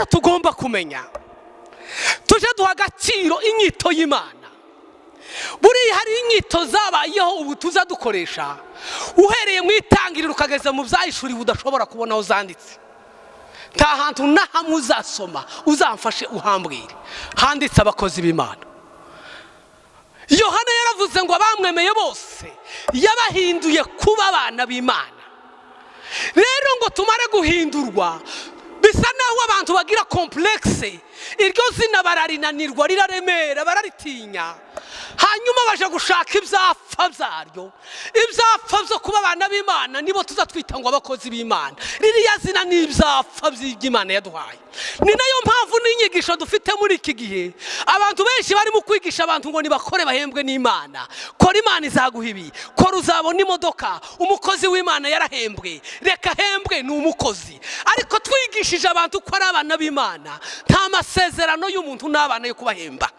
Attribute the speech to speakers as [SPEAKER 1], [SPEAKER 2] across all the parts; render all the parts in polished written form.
[SPEAKER 1] rero tugomba kumenya tuje duha agaciro inyito y'Imana. Buriya hari inyito zabayeho ubu tuza dukoresha uhereye mu itangiriro ukageza mu byahishuriwe udashobora kubona aho zanditse. nta hantu na hamwe uzasoma uzamfashe uhambwire handitse abakozi b'Imana. Yohana yaravuze ngo abamwemeye bose yabahinduye kuba abana b'Imana. Rero ngo tumare guhindurwa bisa naho abantu bagira complexe, iryo zina bararinanirwa riraremera bararitinya, hanyuma baje gushaka ibyapfa byaryo. Ibyapfa byo kuba abana b'Imana nibo tuzatwita ngo abakozi b'Imana. Ririya zina ni ibyapfa by'Imana yaduhaye. Ni nayo mpamvu n'inyigisho dufite muri iki gihe abantu benshi bari mu kwigisha abantu ngo nibakore bahembwe n'Imana. Kora Imana izaguha ibi, kora uzabona imodoka. Umukozi w'Imana yarahembwe, reka hembwe ni umukozi. Ariko twigishije abantu ko ari abana b'Imana, nta masezerano y'umuntu n'abana yo kubahemba.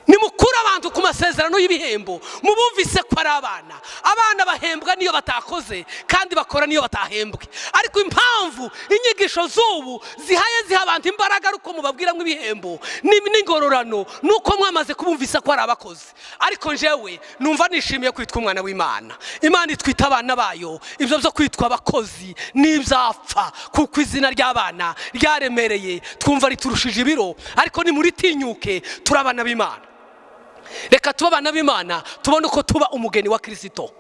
[SPEAKER 1] Nimukura abantu ku masezerano y'ibihembo, mubumvise ko ari abana. Abana bahembwa niyo batakoze kandi bakora niyo batahembwe. Ariko impamvu inyigisho z'ubu ziha abantu imbaraga ruko mubabwira ngo ibihembo n'ingororano nuko mwamaze kubumvisa ko ari abakozi. Ariko njewe numva nishimiye kwitwa umwana w'Imana. Imana itwita abana bayo. Ibyo byo kwitwa abakozi n'ibyapfa kuko izina ry'abana ryaremereye twumva riturushije ibiro, ariko ni muri tinyuke turabana b'Imana. Reka tuba abana b'Imana tubone uko tuba umugeni wa Kristo.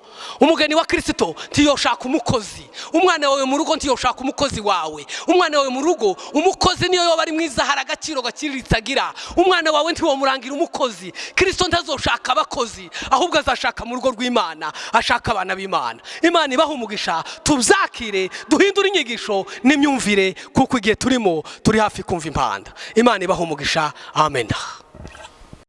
[SPEAKER 1] Umugeni wa Kristo ntiyoshaka umukozi. Umwana wawe mu rugo ntiyoshaka umukozi wawe. Umwana wawe mu rugo umukozi niyo yoba ari mwiza hari agaciro gakiriritse agira. Umwana wawe ntiwomurangira umukozi. Kristo ntazoshaka abakozi, ahubwo azashaka mu rugo rw'Imana, ashaka abana b'Imana. Imana ibaha umugisha, tubyakire duhindura inyigisho n'imyumvire kuko igihe turimo turi hafi kumva impanda. Imana ibaha umugisha. Amen.